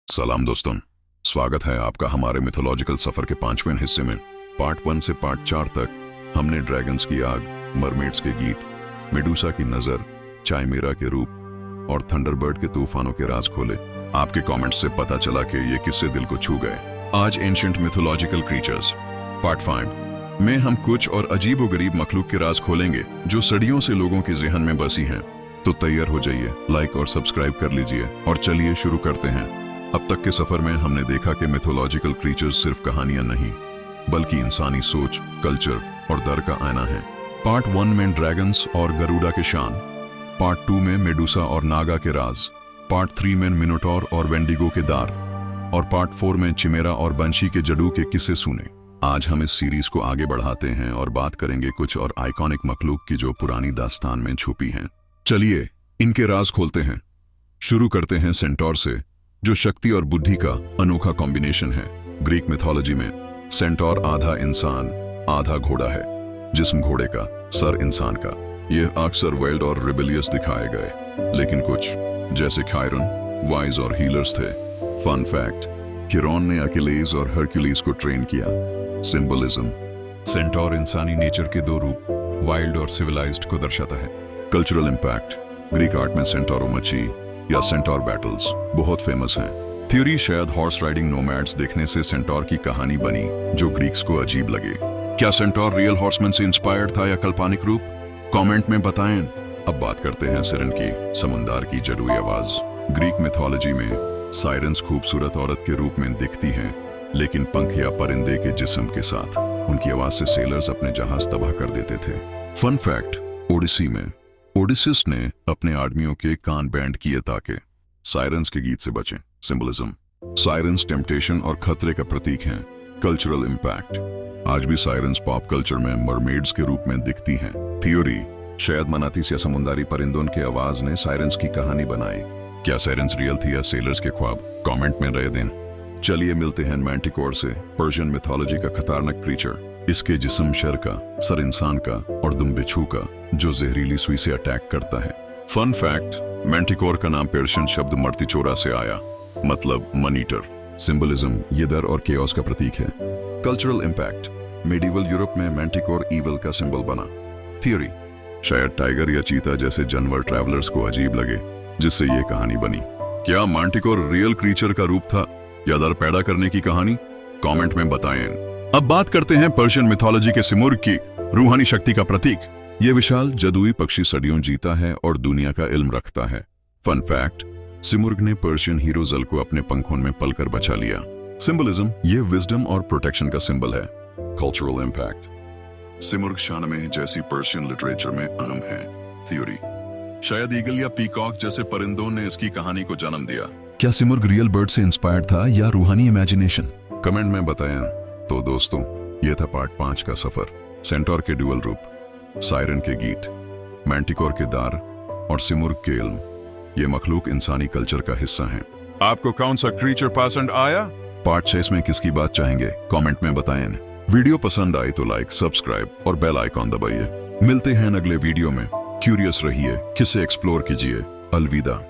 सलाम दोस्तों, स्वागत है आपका हमारे मिथोलॉजिकल सफर के 5वें हिस्से में। पार्ट 1 से पार्ट 4 तक हमने ड्रैगन्स की आग, मरमेड्स के गीत, मेडुसा की नजर, चाइमेरा के रूप और थंडरबर्ड के तूफानों के राज खोले। आपके कमेंट्स से पता चला कि ये किस्से दिल को छू गए। आज एंशिएंट मिथोलॉजिकल क्रीचर्स पार्ट 5 में हम कुछ और अजीबोगरीब मखलूक के राज खोलेंगे जो सदियों से लोगों के जहन में बसी हैं। तो तैयार हो जाइए, लाइक और सब्सक्राइब कर लीजिए और चलिए शुरू करते हैं। अब तक के सफर में हमने देखा कि मिथोलॉजिकल क्रीचर्स सिर्फ कहानियां नहीं बल्कि इंसानी सोच, कल्चर और डर का आईना है। पार्ट 1 में ड्रैगन्स और गरुड़ा के शान, पार्ट 2 में मेडुसा और नागा के राज, पार्ट 3 में मिनोटॉर और वेंडिगो के दार और पार्ट 4 में चिमेरा और बंशी के जडू के किस्से सुने। आज हम इस सीरीज को आगे बढ़ाते हैं और बात करेंगे कुछ और आइकॉनिक मखलूक की जो पुरानी दास्तान में छुपी हैं। चलिए इनके राज खोलते हैं। शुरू करते हैं सेंटोर से, जो शक्ति और बुद्धि का अनोखा कॉम्बिनेशन है। ग्रीक मिथोलॉजी में सेंटोर आधा इंसान आधा घोड़ा है। जिस्म घोड़े का, सर इंसान का। यह अक्सर वाइल्ड और रिबेलियस दिखाए गए, लेकिन कुछ जैसे खायरन वाइज और हीलर्स थे। फन फैक्ट, किरोन ने अकिलेज और हरक्यूलिस को ट्रेन किया। सिंबलिज्म, सेंटोर इंसानी नेचर के दो रूप, वाइल्ड और सिविलाइज्ड को दर्शाता है। कल्चरल इंपैक्ट, ग्रीक आर्ट में सेंटोरोमची या सेंटोर बैटल्स बहुत फेमस हैं। थ्योरी, शायद हॉर्स राइडिंग नोमैड्स देखने से सेंटोर की कहानी बनी जो ग्रीक्स को अजीब लगे। क्या सेंटोर रियल हॉर्समैन से इंस्पायर्ड था या काल्पनिक रूप? कमेंट में बताएं। अब बात करते हैं सिरन की, समुंदर की जदुई आवाज। ग्रीक मिथोलॉजी में साइरन्स खूबसूरत औरत के रूप में दिखती हैं, लेकिन पंख या परिंदे के जिस्म के साथ। उनकी आवाज से सेलर्स अपने जहाज तबाह कर देते थे। फन फैक्ट, ओडिसी में ओडिसिस ने अपने आदमियों के कान बैंड किए ताकि साइरन्स के गीत से बचें। सिंबलिज्म, साइरन्स टेम्पटेशन और खतरे का प्रतीक हैं। कल्चरल इंपैक्ट, आज भी साइरन्स पॉप कल्चर में मरमेड्स के रूप में दिखती हैं। थ्योरी, शायद मनातिस या समुद्री परिंदों की आवाज ने साइरन्स की कहानी बनाई। क्या साइरन्स रियल थी या सेलर्स के ख्वाब? कमेंट में राय दें। चलिए मिलते हैं मैंटिकोर से, पर्शियन मिथोलॉजी का खतरनाक क्रीचर। इसके जिस्म शर का, सर इंसान का और दुम बिच्छू का, जो जहरीली सुई से अटैक करता है। फन फैक्ट, मैंटिकोर का नाम पर्शियन शब्द मर्तिचोरा से आया, मतलब मन ईटर। सिंबलिज्म, ये डर और केओस का प्रतीक है। कल्चरल इंपैक्ट, मेडिवल यूरोप में मैंटिकोर ईवल का सिंबल बना। थ्योरी, शायद टाइगर या चीता जैसे जानवर ट्रैवलर्स को अजीब लगे, जिससे ये कहानी बनी। क्या मैंटिकोर रियल क्रीचर का रूप था या डर पैदा करने की कहानी? कमेंट में बताएं। अब बात करते हैं पर्शियन मिथोलॉजी के सिमुर्ग की, रूहानी शक्ति का प्रतीक। यह विशाल जदुई पक्षी सदियों जीता है और दुनिया का इल्म रखता है। फन फैक्ट, सिमुर्ग ने पर्शियन हीरो जल को अपने पंखों में पलकर बचा लिया। सिंबलिज्म, यह विजडम और प्रोटेक्शन का सिंबल है। कल्चरल इंपैक्ट, सिमुर्ग शानमे जैसी पर्शियन लिटरेचर में अहम है। थ्योरी, शायद ईगल या पीकॉक जैसे परिंदों ने इसकी कहानी को जन्म दिया। क्या सिमुर्ग रियल बर्ड से इंस्पायर्ड था या रूहानी इमेजिनेशन? कमेंट में बताएं। तो दोस्तों, यह था पार्ट 5 का सफर। सेंटोर के ड्यूअल रूप, साइरन के गीत, मैंटिकोर के दार और सिमुर्ग के इल्म। ये मखलूक इंसानी कल्चर का हिस्सा हैं। आपको कौन सा क्रीचर पसंद आया? पार्ट 6 में किसकी बात चाहेंगे? कमेंट में बताएं। वीडियो पसंद आई तो लाइक, सब्सक्राइब और बेल आइकॉन दबाइए। मिलते हैं अगले वीडियो में। क्यूरियस रहिए, किसे एक्सप्लोर कीजिए। अलविदा।